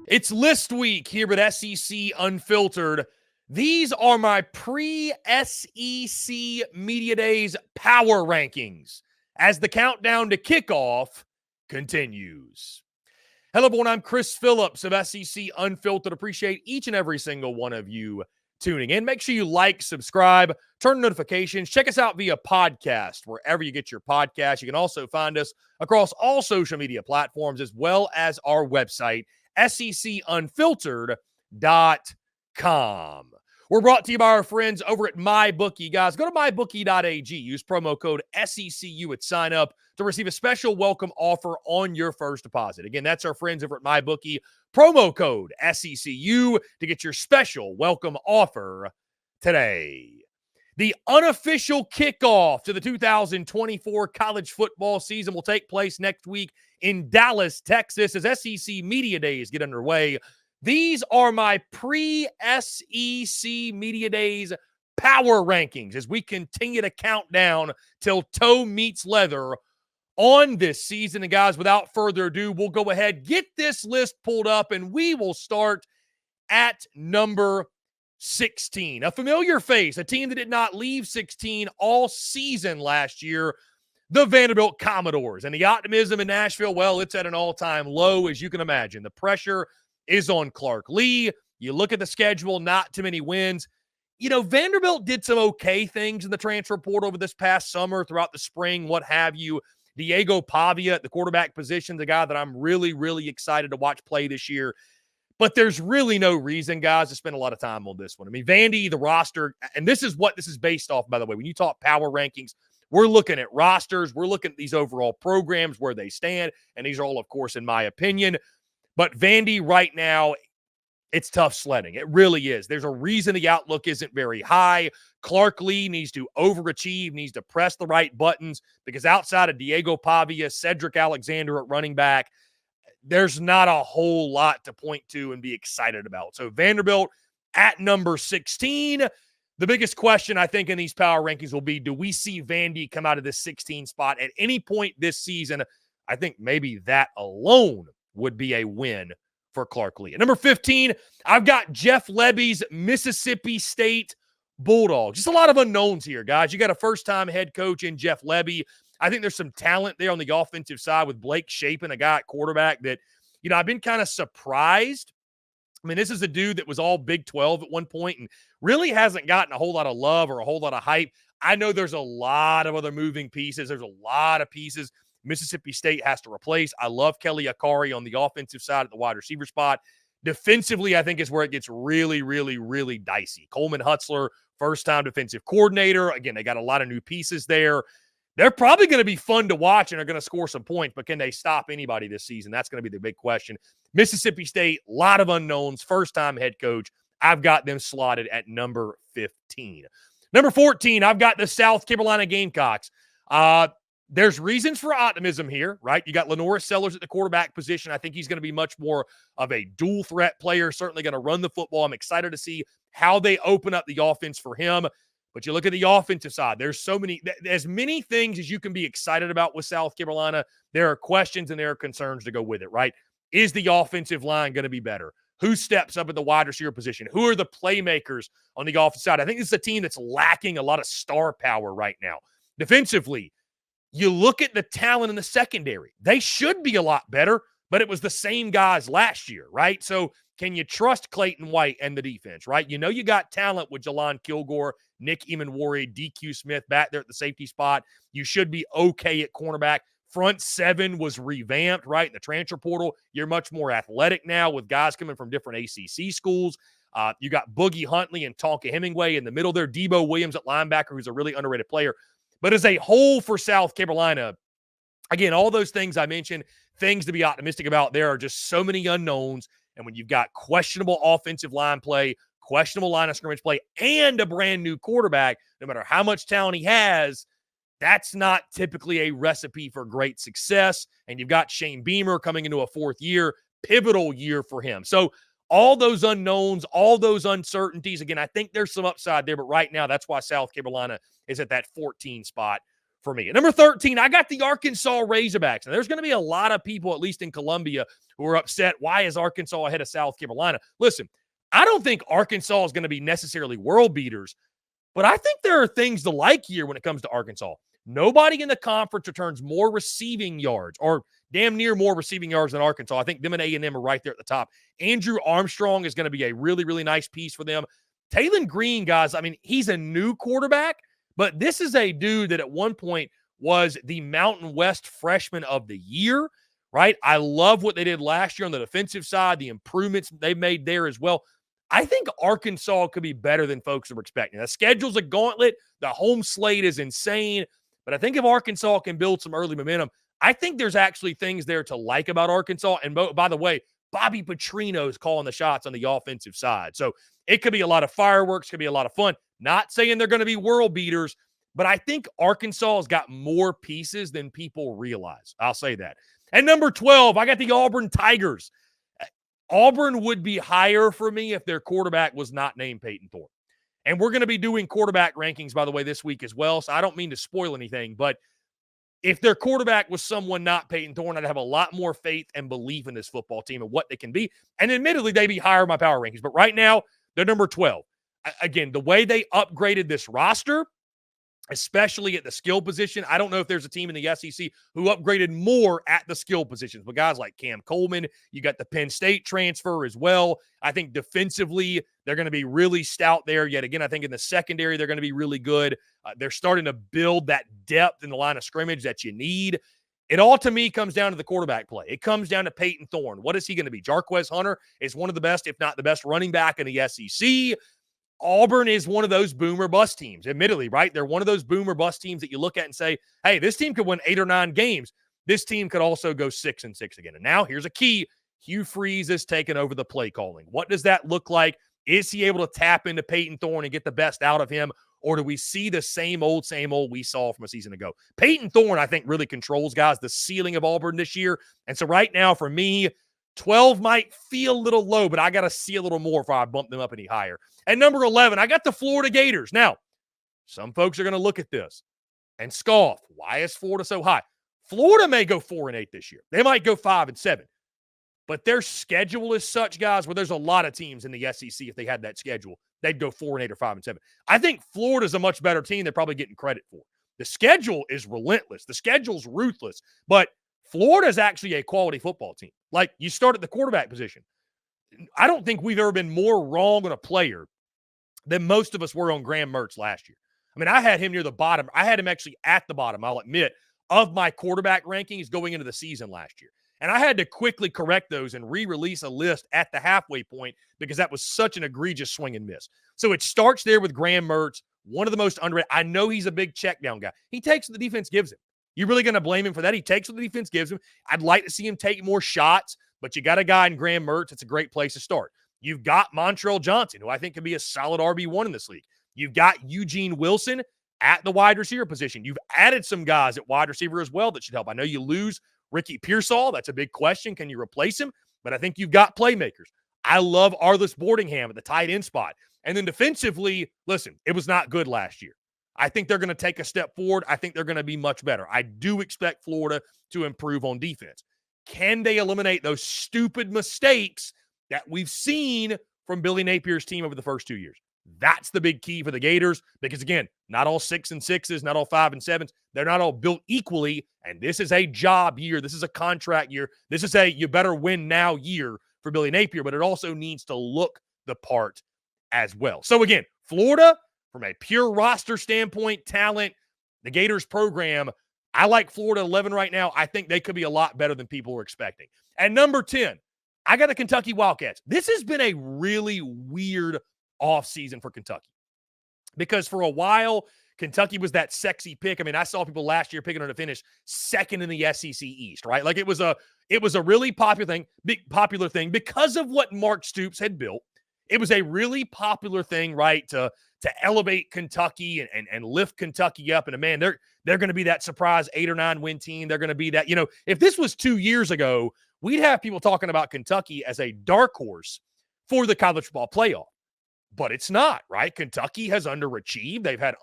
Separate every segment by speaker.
Speaker 1: It's list week here at SEC Unfiltered. These are my pre-SEC Media Days power rankings as the countdown to kickoff continues. Hello, everyone. I'm Chris Phillips of SEC Unfiltered. Appreciate each and every single one of you tuning in. Make sure you like, subscribe, turn notifications. Check us out via podcast, wherever you get your podcast. You can also find us across all social media platforms, as well as our website, secunfiltered.com. We're brought to you by our friends over at MyBookie. Guys, go to mybookie.ag. Use promo code SECU at sign up to receive a special welcome offer on your first deposit. Again, that's our friends over at MyBookie. Promo code SECU to get your special welcome offer today. The unofficial kickoff to the 2024 college football season will take place next week in Dallas, Texas, as SEC Media Days get underway. These are my pre-SEC Media Days power rankings as we continue to count down till toe meets leather on this season. And guys, without further ado, we'll go ahead, get this list pulled up, and we will start at number 16. A familiar face, a team that did not leave 16 all season last year, the Vanderbilt Commodores. And the optimism in Nashville, well, it's at an all-time low, as you can imagine. The pressure is on Clark Lee. You look at the schedule, not too many wins. You know, Vanderbilt did some okay things in the transfer portal over this past summer, throughout the spring, what have you. Diego Pavia at the quarterback position, the guy that I'm really, really excited to watch play this year. But there's really no reason, guys, to spend a lot of time on this one. I mean, Vandy, the roster, and this is what this is based off, by the way. When you talk power rankings, we're looking at rosters. We're looking at these overall programs, where they stand. And these are all, of course, in my opinion. But Vandy right now, it's tough sledding. It really is. There's a reason the outlook isn't very high. Clark Lee needs to overachieve, needs to press the right buttons, because outside of Diego Pavia, Cedric Alexander at running back, there's not a whole lot to point to and be excited about. So Vanderbilt at number 16. The biggest question, I think, in these power rankings will be, do we see Vandy come out of this 16 spot at any point this season? I think maybe that alone would be a win for Clark Lee. At number 15, I've got Jeff Lebby's Mississippi State Bulldogs. Just a lot of unknowns here, guys. You got a first-time head coach in Jeff Lebby. I think there's some talent there on the offensive side with Blake Shapen, a guy at quarterback that, you know, I've been kind of surprised. I mean, this is a dude that was all Big 12 at one point and really hasn't gotten a whole lot of love or a whole lot of hype. I know there's a lot of other moving pieces. There's a lot of pieces Mississippi State has to replace. I love Kelly Akari on the offensive side at the wide receiver spot. Defensively, I think is where it gets really, really, really dicey. Coleman Hutzler, first-time defensive coordinator. Again, they got a lot of new pieces there. They're probably going to be fun to watch and are going to score some points, but can they stop anybody this season? That's going to be the big question. Mississippi State, a lot of unknowns, first-time head coach. I've got them slotted at number 15. Number 14, I've got the South Carolina Gamecocks. There's reasons for optimism here, right? You got Lenora Sellers at the quarterback position. I think he's going to be much more of a dual threat player, certainly going to run the football. I'm excited to see how they open up the offense for him. But you look at the offensive side, there's as many things as you can be excited about with South Carolina. There are questions and there are concerns to go with it, right? Is the offensive line going to be better? Who steps up at the wide receiver position? Who are the playmakers on the offensive side? I think this is a team that's lacking a lot of star power right now. Defensively, you look at the talent in the secondary. They should be a lot better, but it was the same guys last year, right? So can you trust Clayton White and the defense, right? You know you got talent with Jalon Kilgore, Nick Emanwari, DQ Smith back there at the safety spot. You should be okay at cornerback. Front seven was revamped, right? In the transfer portal, you're much more athletic now with guys coming from different ACC schools. You got Boogie Huntley and Tonka Hemingway in the middle there. Debo Williams at linebacker, who's a really underrated player. But as a whole for South Carolina, again, all those things I mentioned, things to be optimistic about. There are just so many unknowns. And when you've got questionable offensive line play, questionable line of scrimmage play, and a brand new quarterback, no matter how much talent he has, that's not typically a recipe for great success. And you've got Shane Beamer coming into a fourth year, pivotal year for him. So all those unknowns, all those uncertainties, again, I think there's some upside there, but right now that's why South Carolina is at that 14 spot for me. At number 13, I got the Arkansas Razorbacks. Now, there's going to be a lot of people, at least in Columbia, who are upset. Why is Arkansas ahead of South Carolina? Listen, I don't think Arkansas is going to be necessarily world beaters, but I think there are things to like here when it comes to Arkansas. Nobody in the conference returns more receiving yards, or damn near more receiving yards than Arkansas. I think them and A&M are right there at the top. Andrew Armstrong is going to be a really, really nice piece for them. Taylen Green, guys, I mean, he's a new quarterback, but this is a dude that at one point was the Mountain West Freshman of the Year, right? I love what they did last year on the defensive side, the improvements they made there as well. I think Arkansas could be better than folks are expecting. The schedule's a gauntlet. The home slate is insane. But I think if Arkansas can build some early momentum, I think there's actually things there to like about Arkansas. And by the way, Bobby Petrino is calling the shots on the offensive side. So it could be a lot of fireworks, could be a lot of fun. Not saying they're going to be world beaters, but I think Arkansas has got more pieces than people realize. I'll say that. And number 12, I got the Auburn Tigers. Auburn would be higher for me if their quarterback was not named Peyton Thorne. And we're going to be doing quarterback rankings, by the way, this week as well. So I don't mean to spoil anything, but if their quarterback was someone not Peyton Thorne, I'd have a lot more faith and belief in this football team and what they can be. And admittedly, they'd be higher in my power rankings. But right now, they're number 12. Again, the way they upgraded this roster, especially at the skill position, I don't know if there's a team in the SEC who upgraded more at the skill positions. But guys like Cam Coleman, you got the Penn State transfer as well. I think defensively, they're going to be really stout there. Yet again, I think in the secondary, they're going to be really good. They're starting to build that depth in the line of scrimmage that you need. It all, to me, comes down to the quarterback play. It comes down to Peyton Thorne. What is he going to be? Jarquez Hunter is one of the best, if not the best, running back in the SEC. Auburn is one of those boomer bust teams, admittedly, right? They're one of those boomer bust teams that you look at and say, hey, this team could win 8 or 9 games. This team could also go 6-6 again. And now here's a key. Hugh Freeze is taking over the play calling. What does that look like? Is he able to tap into Peyton Thorne and get the best out of him? Or do we see the same old we saw from a season ago? Peyton Thorne, I think, really controls, guys, the ceiling of Auburn this year. And so right now, for me, 12 might feel a little low, but I got to see a little more before I bump them up any higher. At number 11, I got the Florida Gators. Now, some folks are going to look at this and scoff. Why is Florida so high? Florida may go 4-8 this year. They might go 5-7. But their schedule is such, guys, where there's a lot of teams in the SEC, if they had that schedule, they'd go 4-8 or 5-7. I think Florida's a much better team they're probably getting credit for. The schedule is relentless. The schedule's ruthless. But Florida's actually a quality football team. Like, you start at the quarterback position. I don't think we've ever been more wrong on a player than most of us were on Graham Mertz last year. I mean, I had him near the bottom. I had him actually at the bottom, I'll admit, of my quarterback rankings going into the season last year. And I had to quickly correct those and re-release a list at the halfway point because that was such an egregious swing and miss. So it starts there with Graham Mertz, one of the most underrated. I know he's a big check down guy. He takes what the defense gives him. You're really going to blame him for that? He takes what the defense gives him. I'd like to see him take more shots, but you got a guy in Graham Mertz. It's a great place to start. You've got Montrell Johnson, who I think could be a solid RB1 in this league. You've got Eugene Wilson at the wide receiver position. You've added some guys at wide receiver as well that should help. I know you lose Ricky Pearsall. That's a big question. Can you replace him? But I think you've got playmakers. I love Arliss Boardingham at the tight end spot. And then defensively, listen, it was not good last year. I think they're going to take a step forward. I think they're going to be much better. I do expect Florida to improve on defense. Can they eliminate those stupid mistakes that we've seen from Billy Napier's team over the first 2 years? That's the big key for the Gators because, again, not all 6-6s, not all 5-7s. They're not all built equally, and this is a job year. This is a contract year. This is a you better win now year for Billy Napier, but it also needs to look the part as well. So, again, Florida, from a pure roster standpoint, talent, the Gators program, I like Florida 11 right now. I think they could be a lot better than people were expecting. At number 10, I got the Kentucky Wildcats. This has been a really weird offseason for Kentucky because for a while, Kentucky was that sexy pick. I mean, I saw people last year picking them to finish second in the SEC East, right? Like it was a really popular thing because of what Mark Stoops had built. It was a really popular thing, right, to elevate Kentucky and lift Kentucky up. And man, they're going to be that surprise 8 or 9 win team. They're going to be that, if this was 2 years ago, we'd have people talking about Kentucky as a dark horse for the college football playoff. But it's not, right? Kentucky has underachieved. They've had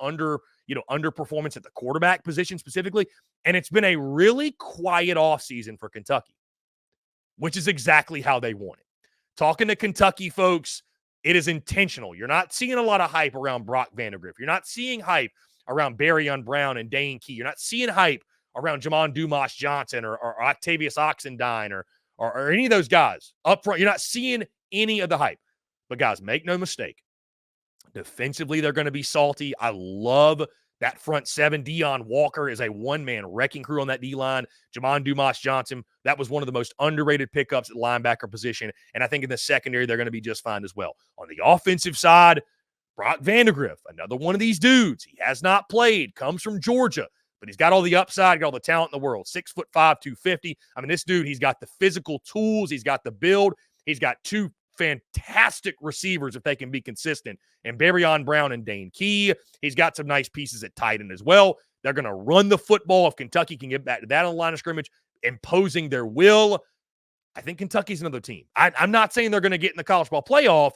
Speaker 1: underperformance at the quarterback position specifically. And it's been a really quiet offseason for Kentucky, which is exactly how they want it. Talking to Kentucky folks, it is intentional. You're not seeing a lot of hype around Brock Vandagriff. You're not seeing hype around Barryon Brown and Dane Key. You're not seeing hype around Jamon Dumas Johnson or Octavius Oxendine or any of those guys up front. You're not seeing any of the hype. But guys, make no mistake. Defensively, they're going to be salty. I love that front seven. Deion Walker is a one-man wrecking crew on that D-line. Jamon Dumas Johnson, that was one of the most underrated pickups at linebacker position. And I think in the secondary, they're going to be just fine as well. On the offensive side, Brock Vandagriff, another one of these dudes. He has not played, comes from Georgia, but he's got all the upside, got all the talent in the world. 6'5", 250. I mean, this dude, he's got the physical tools. He's got the build. He's got two fantastic receivers if they can be consistent. And Barryon Brown and Dane Key. He's got some nice pieces at tight end as well. They're going to run the football if Kentucky can get back to that on the line of scrimmage, imposing their will. I think Kentucky's another team. I'm not saying they're going to get in the college ball playoff,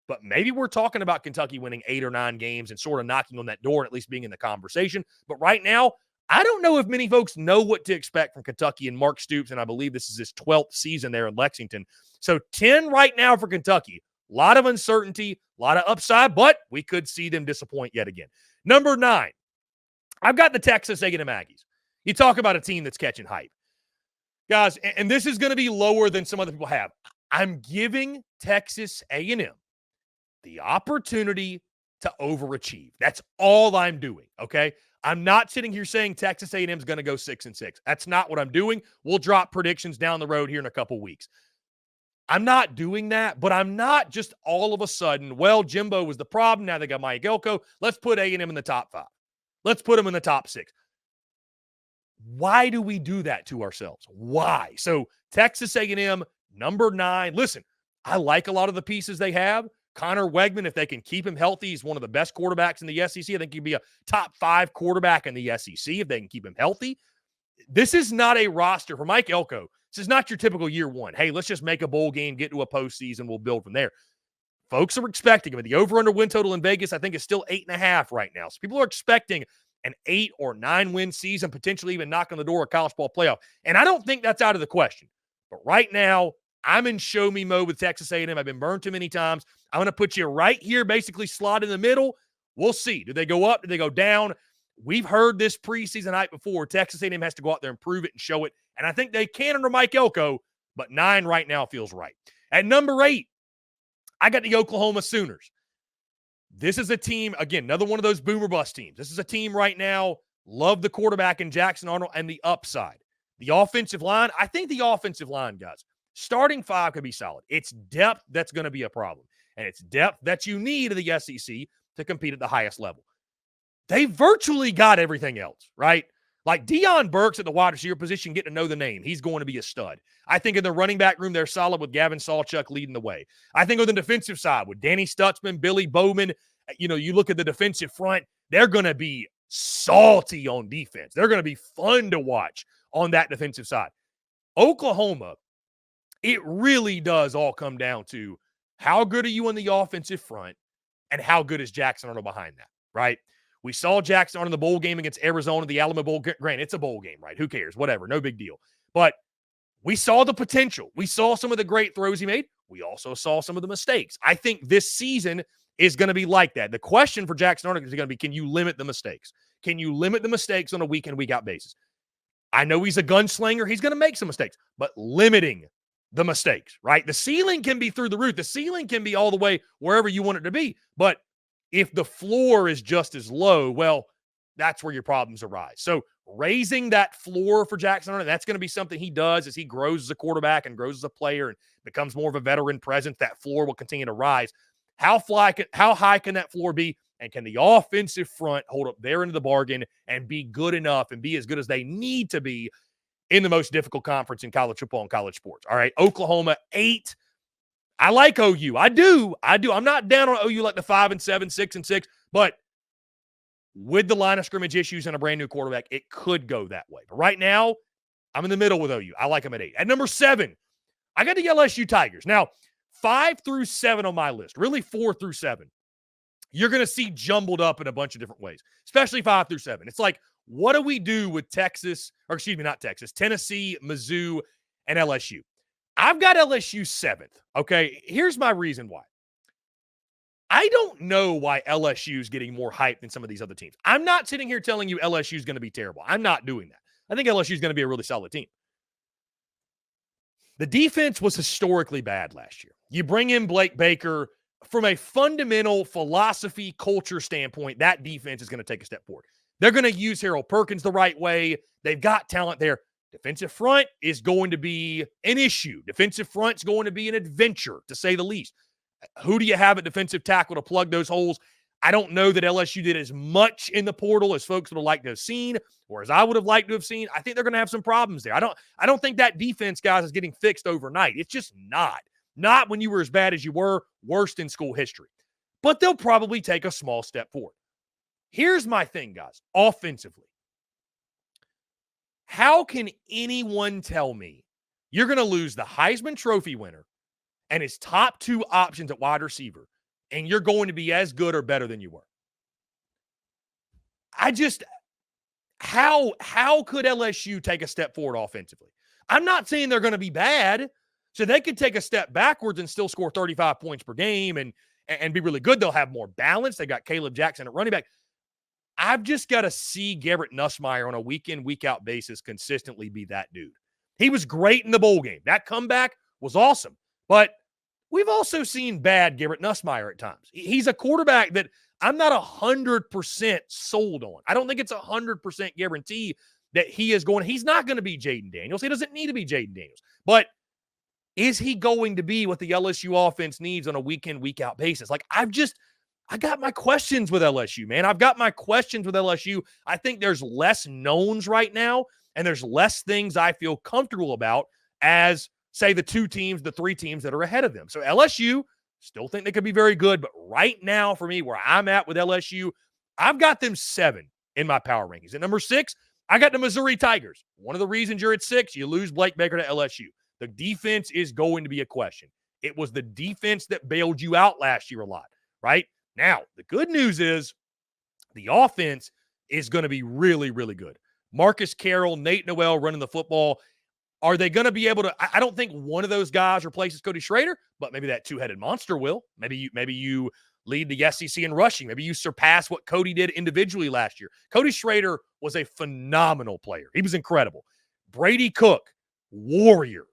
Speaker 1: but maybe we're talking about Kentucky winning 8 or 9 games and sort of knocking on that door and at least being in the conversation. But right now, I don't know if many folks know what to expect from Kentucky and Mark Stoops, and I believe this is his 12th season there in Lexington. So 10 right now for Kentucky. A lot of uncertainty, a lot of upside, but we could see them disappoint yet again. Number 9, I've got the Texas A&M Aggies. You talk about a team that's catching hype. Guys, and this is going to be lower than some other people have. I'm giving Texas A&M the opportunity to overachieve. That's all I'm doing, okay? I'm not sitting here saying Texas A&M is going to go 6-6. That's not what I'm doing. We'll drop predictions down the road here in a couple weeks. I'm not doing that, but I'm not just all of a sudden, well, Jimbo was the problem. Now they got Mike Elko. Let's put A&M in the top 5. Let's put them in the top 6. Why do we do that to ourselves? Why? So Texas A&M, number 9. Listen, I like a lot of the pieces they have. Connor Wegman, if they can keep him healthy, he's one of the best quarterbacks in the SEC. I think he'd be a top 5 quarterback in the SEC if they can keep him healthy. This is not a roster for Mike Elko. This is not your typical year one. Hey, let's just make a bowl game, get to a postseason, we'll build from there. Folks are expecting him. The over-under win total in Vegas, I think, is still 8.5 right now. So people are expecting an 8 or 9 win season, potentially even knock on the door of college ball playoff. And I don't think that's out of the question. But right now, I'm in show me mode with Texas A&M. I've been burned too many times. I'm going to put you right here, basically slot in the middle. We'll see. Do they go up? Do they go down? We've heard this preseason hype before. Texas A&M has to go out there and prove it and show it. And I think they can under Mike Elko, but 9 right now feels right. At number 8, I got the Oklahoma Sooners. This is a team, again, another one of those boomer bust teams. This is a team right now, love the quarterback in Jackson Arnold and the upside. The offensive line, I think the offensive line, guys, starting 5 could be solid. It's depth that's going to be a problem. And it's depth that you need in the SEC to compete at the highest level. They virtually got everything else, right? Like Deion Burks at the wide receiver position, getting to know the name. He's going to be a stud. I think in the running back room, they're solid with Gavin Sawchuk leading the way. I think on the defensive side with Danny Stutzman, Billy Bowman, you look at the defensive front, they're going to be salty on defense. They're going to be fun to watch on that defensive side. Oklahoma, it really does all come down to how good are you on the offensive front and how good is Jackson Arnold behind that, right? We saw Jackson Arnold in the bowl game against Arizona, the Alamo Bowl. Granted, it's a bowl game, right? Who cares? Whatever. No big deal. But we saw the potential. We saw some of the great throws he made. We also saw some of the mistakes. I think this season is going to be like that. The question for Jackson Arnold is going to be, can you limit the mistakes? Can you limit the mistakes on a week-in, week-out basis? I know he's a gunslinger. He's going to make some mistakes, but limiting the mistakes, right? The ceiling can be through the roof. The ceiling can be all the way wherever you want it to be. But if the floor is just as low, well, that's where your problems arise. So raising that floor for Jackson Arnold, that's going to be something he does as he grows as a quarterback and grows as a player and becomes more of a veteran presence. That floor will continue to rise. How high can that floor be? And can the offensive front hold up their end of the bargain and be good enough and be as good as they need to be in the most difficult conference in college football and college sports? All right, Oklahoma, 8. I like OU. I do. I'm not down on OU like the 5-7, 6-6, but with the line of scrimmage issues and a brand new quarterback, it could go that way. But right now, I'm in the middle with OU. I like them at 8. At number 7, I got the LSU Tigers. Now, 5 through 7 on my list, really 4 through 7. you're going to see jumbled up in a bunch of different ways, especially 5 through 7. It's like, what do we do with Texas, or excuse me, not Texas, Tennessee, Mizzou, and LSU? I've got LSU 7th. Okay, here's my reason why. I don't know why LSU is getting more hype than some of these other teams. I'm not sitting here telling you LSU is going to be terrible. I'm not doing that. I think LSU is going to be a really solid team. The defense was historically bad last year. You bring in Blake Baker. From a fundamental philosophy, culture standpoint, that defense is going to take a step forward. They're going to use Harold Perkins the right way. They've got talent there. Defensive front is going to be an issue. Defensive front's going to be an adventure, to say the least. Who do you have at defensive tackle to plug those holes? I don't know that LSU did as much in the portal as folks would have liked to have seen, or as I would have liked to have seen. I think they're going to have some problems there. I don't think that defense, guys, is getting fixed overnight. It's just not. Not when you were as bad as you were, worst in school history. But they'll probably take a small step forward. Here's my thing, guys, offensively. How can anyone tell me you're going to lose the Heisman Trophy winner and his top 2 options at wide receiver, and you're going to be as good or better than you were? How could LSU take a step forward offensively? I'm not saying they're going to be bad. So they could take a step backwards and still score 35 points per game and be really good. They'll have more balance. They got Caleb Jackson at running back. I've just got to see Garrett Nussmeier on a week-in, week-out basis consistently be that dude. He was great in the bowl game. That comeback was awesome. But we've also seen bad Garrett Nussmeier at times. He's a quarterback that I'm not 100% sold on. I don't think it's 100% guarantee that he is going. He's not going to be Jaden Daniels. He doesn't need to be Jaden Daniels. But is he going to be what the LSU offense needs on a week-in, week-out basis? Like, I got my questions with LSU, man. I've got my questions with LSU. I think there's less knowns right now, and there's less things I feel comfortable about as, say, the 3 teams that are ahead of them. So LSU, still think they could be very good, but right now for me, where I'm at with LSU, I've got them 7 in my power rankings. At number 6, I got the Missouri Tigers. One of the reasons you're at 6, you lose Blake Baker to LSU. The defense is going to be a question. It was the defense that bailed you out last year a lot, right? Now, the good news is the offense is going to be really, really good. Marcus Carroll, Nate Noel running the football. Are they going to be able to – I don't think one of those guys replaces Cody Schrader, but maybe that 2-headed monster will. Maybe you lead the SEC in rushing. Maybe you surpass what Cody did individually last year. Cody Schrader was a phenomenal player. He was incredible. Brady Cook, warrior.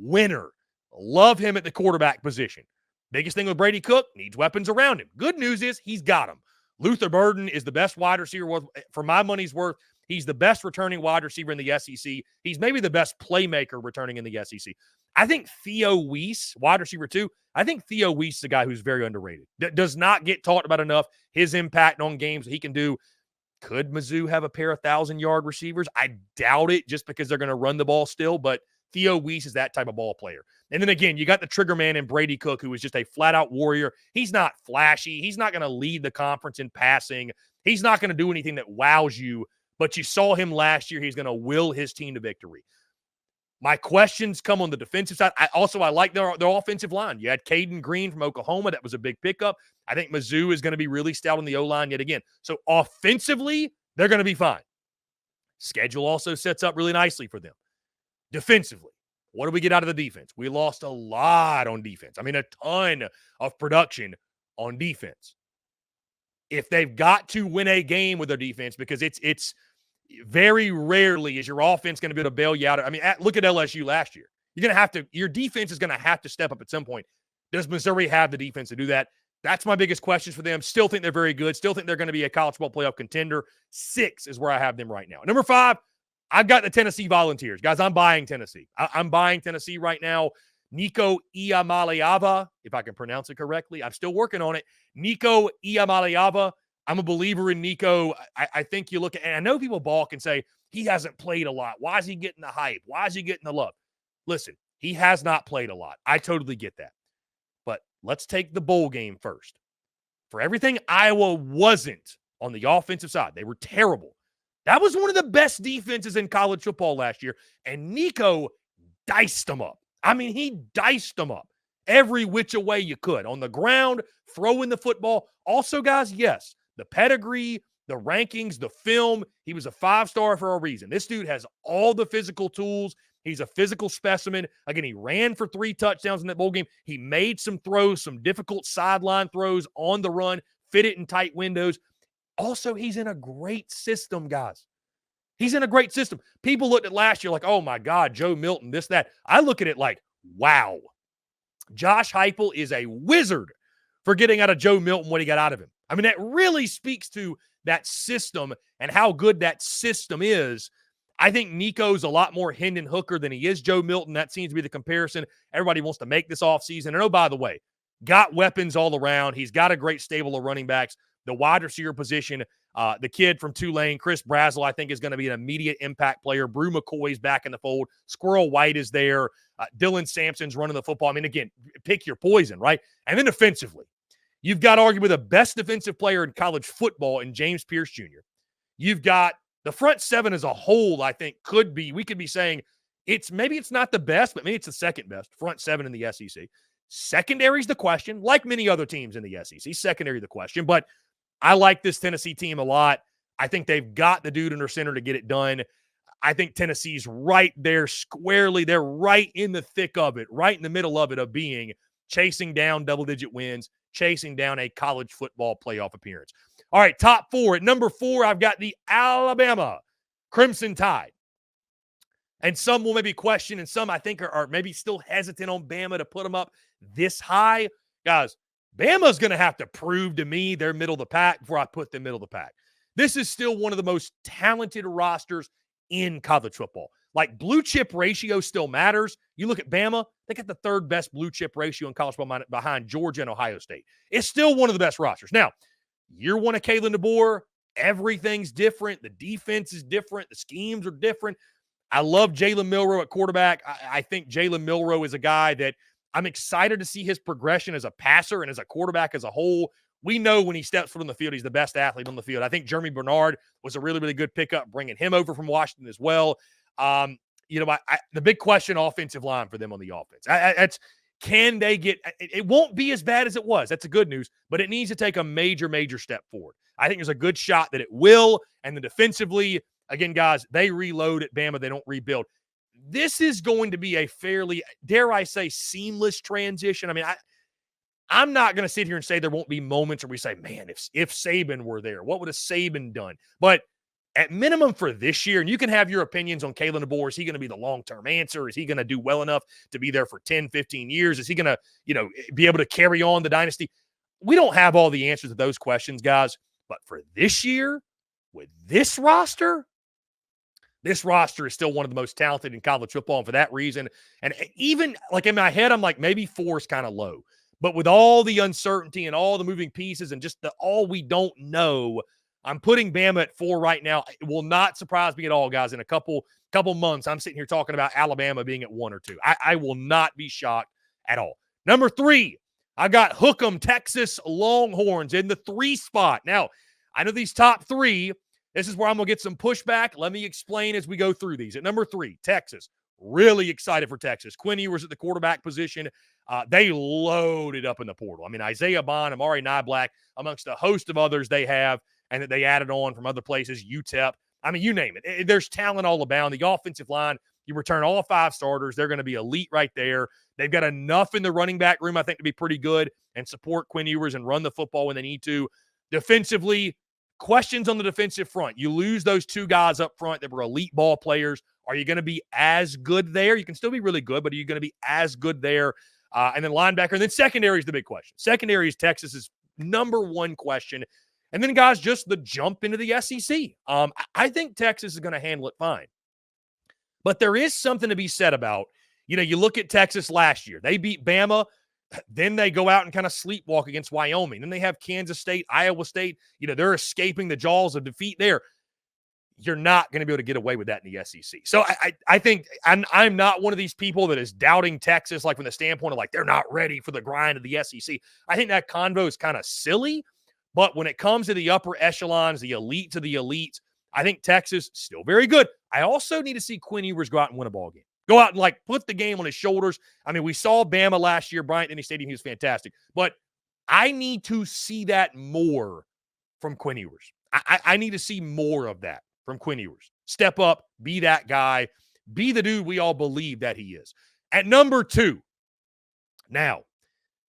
Speaker 1: Winner. Love him at the quarterback position. Biggest thing with Brady Cook, needs weapons around him. Good news is he's got them. Luther Burden is the best wide receiver. For my money's worth, he's the best returning wide receiver in the SEC. He's maybe the best playmaker returning in the SEC. I think Theo Weiss, wide receiver 2, I think Theo Weiss is a guy who's very underrated. That does not get talked about enough. His impact on games he can do. Could Mizzou have a pair of 1,000-yard receivers? I doubt it, just because they're going to run the ball still, but Theo Weiss is that type of ball player. And then again, you got the trigger man in Brady Cook, who is just a flat-out warrior. He's not flashy. He's not going to lead the conference in passing. He's not going to do anything that wows you, but you saw him last year. He's going to will his team to victory. My questions come on the defensive side. I like their offensive line. You had Caden Green from Oklahoma. That was a big pickup. I think Mizzou is going to be really stout on the O-line yet again. So offensively, they're going to be fine. Schedule also sets up really nicely for them. Defensively, what do we get out of the defense? We lost a lot on defense. I mean, a ton of production on defense. If they've got to win a game with their defense, because it's very rarely is your offense going to be able to bail you out. I mean, look at LSU last year. Your defense is going to have to step up at some point. Does Missouri have the defense to do that? That's my biggest questions for them. Still think they're very good. Still think they're going to be a college football playoff contender. 6 is where I have them right now. Number 5, I've got the Tennessee Volunteers. Guys, I'm buying Tennessee. I'm buying Tennessee right now. Nico Iamaleava, if I can pronounce it correctly. I'm still working on it. Nico Iamaleava. I'm a believer in Nico. I think you look at – and I know people balk and say, he hasn't played a lot. Why is he getting the hype? Why is he getting the love? Listen, he has not played a lot. I totally get that. But let's take the bowl game first. For everything Iowa wasn't on the offensive side, they were terrible. That was one of the best defenses in college football last year, and Nico diced them up. I mean, he diced them up. every which way you could. On the ground, throwing the football. Also, guys, yes, the pedigree, the rankings, the film, he was a 5-star for a reason. This dude has all the physical tools. He's a physical specimen. Again, he ran for 3 touchdowns in that bowl game. He made some throws, some difficult sideline throws on the run, fit it in tight windows. Also, he's in a great system, guys. He's in a great system. People looked at last year like, oh my God, Joe Milton, this, that. I look at it like, wow. Josh Heupel is a wizard for getting out of Joe Milton what he got out of him. I mean, that really speaks to that system and how good that system is. I think Nico's a lot more Hendon Hooker than he is Joe Milton. That seems to be the comparison everybody wants to make this offseason. And oh, by the way, got weapons all around. He's got a great stable of running backs. The wide receiver position, the kid from Tulane, Chris Brazel, I think is going to be an immediate impact player. Brew McCoy's back in the fold. Squirrel White is there. Dylan Sampson's running the football. I mean, again, pick your poison, right? And then defensively, you've got arguably the best defensive player in college football in James Pierce Jr. You've got the front seven as a whole, I think, we could be saying maybe it's not the best, but maybe it's the second best front seven in the SEC. Secondary's the question, like many other teams in the SEC. Secondary the question, but I like this Tennessee team a lot. I think they've got the dude under center to get it done. I think Tennessee's right there squarely. They're right in the thick of it, right in the middle of it, of chasing down double-digit wins, chasing down a college football playoff appearance. All right, top 4. At number 4, I've got the Alabama Crimson Tide. And some will maybe question, and some I think are maybe still hesitant on Bama to put them up this high. Guys, Bama's going to have to prove to me they're middle of the pack before I put them middle of the pack. This is still one of the most talented rosters in college football. Like, blue chip ratio still matters. You look at Bama, they got the 3rd best blue chip ratio in college football behind Georgia and Ohio State. It's still one of the best rosters. Now, year 1 of Kalen DeBoer, everything's different. The defense is different. The schemes are different. I love Jalen Milroe at quarterback. I think Jalen Milroe is a guy that I'm excited to see his progression as a passer and as a quarterback as a whole. We know when he steps foot on the field, he's the best athlete on the field. I think Jeremy Bernard was a really, really good pickup, bringing him over from Washington as well. The big question, offensive line for them on the offense. Can they get – it won't be as bad as it was. That's the good news, but it needs to take a major, major step forward. I think there's a good shot that it will, and then defensively, again, guys, they reload at Bama. They don't rebuild. This is going to be a fairly, dare I say, seamless transition. I mean, I'm not going to sit here and say there won't be moments where we say, man, if Saban were there, what would a Saban done? But at minimum for this year, and you can have your opinions on Kalen DeBoer, is he going to be the long-term answer? Is he going to do well enough to be there for 10, 15 years? Is he going to, be able to carry on the dynasty? We don't have all the answers to those questions, guys. But for this year, with this roster is still one of the most talented in college football. And for that reason, and even like in my head, I'm like, maybe 4 is kind of low. But with all the uncertainty and all the moving pieces and just all we don't know, I'm putting Bama at 4 right now. It will not surprise me at all, guys. In a couple months, I'm sitting here talking about Alabama being at 1 or 2. I will not be shocked at all. Number 3, I got Hook'em Texas Longhorns in the 3 spot. Now, I know these top 3, this is where I'm going to get some pushback. Let me explain as we go through these. At number 3, Texas. Really excited for Texas. Quinn Ewers at the quarterback position. They loaded up in the portal. I mean, Isaiah Bond, Amari Niblack, amongst a host of others they have, and that they added on from other places, UTEP. I mean, you name it. There's talent all abound. The offensive line, you return all 5 starters. They're going to be elite right there. They've got enough in the running back room, I think, to be pretty good and support Quinn Ewers and run the football when they need to. Defensively, questions on the defensive front. You lose those 2 guys up front that were elite ball players. Are you going to be as good there? You can still be really good, but are you going to be as good there? And then linebacker. And then secondary is the big question. Secondary is Texas's number 1 question. And then, guys, just the jump into the SEC. I think Texas is going to handle it fine. But there is something to be said about, you look at Texas last year. They beat Bama. Then they go out and kind of sleepwalk against Wyoming. Then they have Kansas State, Iowa State. They're escaping the jaws of defeat there. You're not going to be able to get away with that in the SEC. So I think I'm not one of these people that is doubting Texas, like from the standpoint of like they're not ready for the grind of the SEC. I think that convo is kind of silly. But when it comes to the upper echelons, the elites of the elites, I think Texas still very good. I also need to see Quinn Ewers go out and win a ball game. Go out and, like, put the game on his shoulders. I mean, we saw Bama last year, Bryant-Denny Stadium. He was fantastic. But I need to see that more from Quinn Ewers. I need to see more of that from Quinn Ewers. Step up, be that guy, be the dude we all believe that he is. At number 2, now,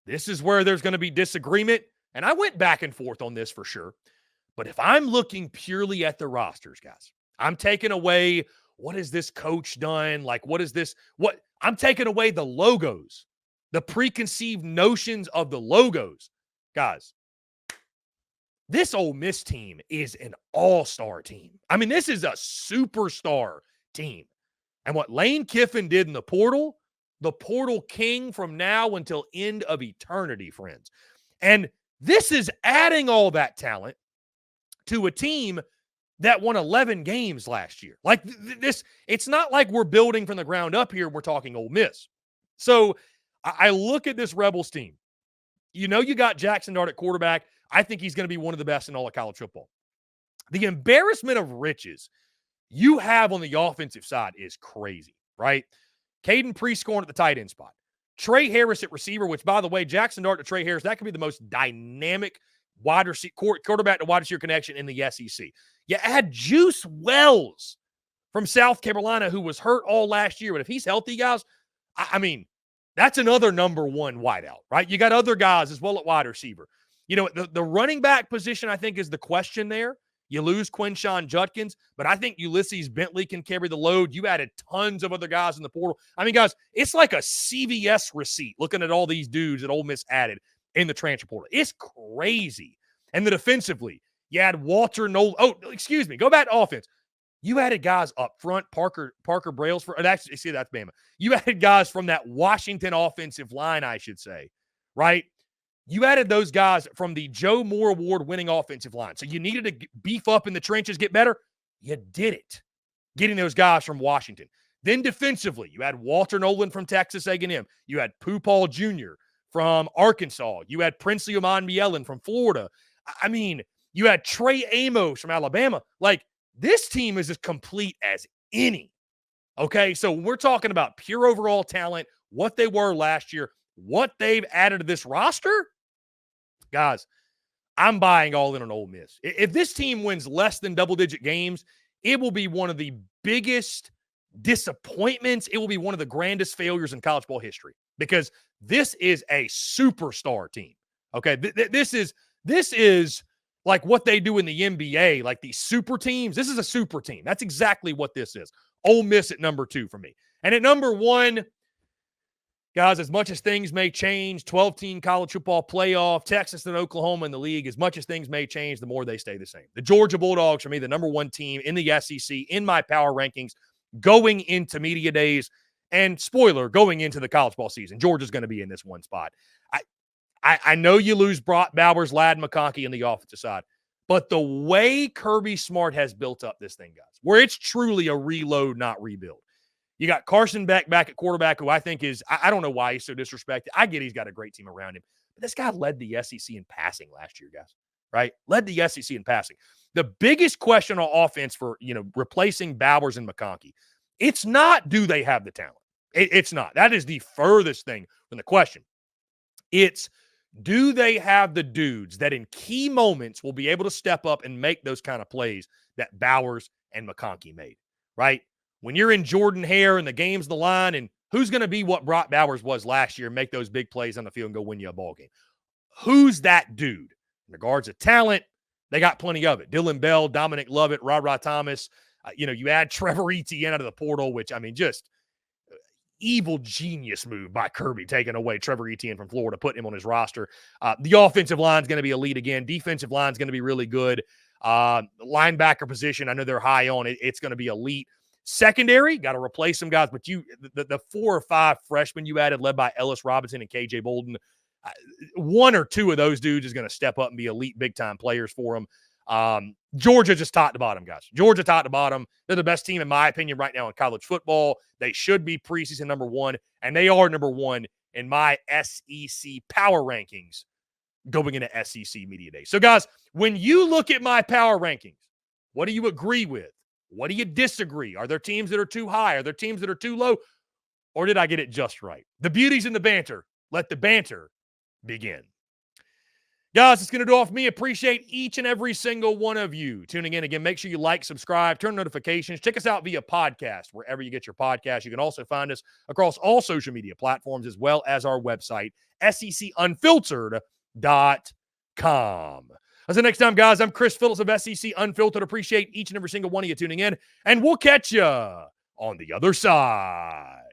Speaker 1: this is where there's going to be disagreement, and I went back and forth on this for sure. But if I'm looking purely at the rosters, guys, I'm taking away what has this coach done? Like, what is this? What I'm taking away the logos, the preconceived notions of the logos. Guys, this Ole Miss team is an all-star team. I mean, this is a superstar team. And what Lane Kiffin did in the portal king from now until end of eternity, friends. And this is adding all that talent to a team that won 11 games last year. Like this, it's not like we're building from the ground up here. We're talking Ole Miss. So I look at this Rebels team. You know, you got Jackson Dart at quarterback. I think he's going to be one of the best in all of college football. The embarrassment of riches you have on the offensive side is crazy, right? Caden Priest scoring at the tight end spot. Trey Harris at receiver, which, by the way, Jackson Dart to Trey Harris, that could be the most dynamic wide receiver, quarterback to wide receiver connection in the SEC. You add Juice Wells from South Carolina, who was hurt all last year. But if he's healthy, guys, I mean, that's another number 1 wideout, right? You got other guys as well at wide receiver. You know, the running back position, I think, is the question there. You lose Quinshon Judkins, but I think Ulysses Bentley can carry the load. You added tons of other guys in the portal. I mean, guys, it's like a CVS receipt looking at all these dudes that Ole Miss added in the transfer portal. It's crazy. And then defensively, you had Walter Nolan. Oh, excuse me. Go back to offense. You added guys up front, Parker Brailsford. Actually, see, that's Bama. You added guys from that Washington offensive line, I should say, right? You added those guys from the Joe Moore Award-winning offensive line. So you needed to beef up in the trenches, get better. You did it, getting those guys from Washington. Then defensively, you had Walter Nolan from Texas A&M. You had Pooh Paul Jr. from Arkansas. You had Princely Oman from Florida. I mean, you had Trey Amos from Alabama. Like, this team is as complete as any. Okay, so we're talking about pure overall talent, what they were last year, what they've added to this roster. Guys, I'm buying all in on Ole Miss. If this team wins less than double-digit games, it will be one of the biggest disappointments. It will be one of the grandest failures in college ball history because this is a superstar team. Okay, this is like what they do in the NBA, like these super teams. This is a super team. That's exactly what this is. Ole Miss at number 2 for me. And at number 1, guys, as much as things may change, 12-team college football playoff, Texas and Oklahoma in the league, as much as things may change, the more they stay the same. The Georgia Bulldogs, for me, the number 1 team in the SEC, in my power rankings, going into media days, and spoiler, going into the college ball season. Georgia's going to be in this one spot. I know you lose Brock Bowers, Ladd McConkey in the offensive side, but the way Kirby Smart has built up this thing, guys, where it's truly a reload, not rebuild. You got Carson Beck back at quarterback, who I think is, I don't know why he's so disrespected. I get he's got a great team around him. But this guy led the SEC in passing last year, guys, right? Led the SEC in passing. The biggest question on offense for, replacing Bowers and McConkey, it's not do they have the talent. It's not. That is the furthest thing from the question. It's do they have the dudes that in key moments will be able to step up and make those kind of plays that Bowers and McConkey made, right? When you're in Jordan Hare and the game's the line, and who's going to be what Brock Bowers was last year and make those big plays on the field and go win you a ball game? Who's that dude? In regards to talent, they got plenty of it. Dylan Bell, Dominic Lovett, Rod Thomas. You add Trevor Etienne out of the portal, which, I mean, just evil genius move by Kirby, taking away Trevor Etienne from Florida, putting him on his roster. The offensive line is going to be elite again. Defensive line is going to be really good. Linebacker position, I know they're high on it. It's going to be elite. Secondary, got to replace some guys, but the 4 or 5 freshmen you added, led by Ellis Robinson and KJ Bolden, 1 or 2 of those dudes is going to step up and be elite big-time players for them. Georgia just top to bottom, guys. Georgia top to bottom. They're the best team, in my opinion, right now in college football. They should be preseason number 1, and they are number 1 in my SEC power rankings going into SEC Media Day. So, guys, when you look at my power rankings, what do you agree with? What do you disagree? Are there teams that are too high? Are there teams that are too low? Or did I get it just right? The beauty's in the banter. Let the banter begin. Guys, it's going to do off me. Appreciate each and every single one of you tuning in. Again, make sure you like, subscribe, turn notifications. Check us out via podcast, wherever you get your podcast. You can also find us across all social media platforms, as well as our website, SECUnfiltered.com. Until next time, guys, I'm Chris Phillips of SEC Unfiltered. Appreciate each and every single one of you tuning in, and we'll catch you on the other side.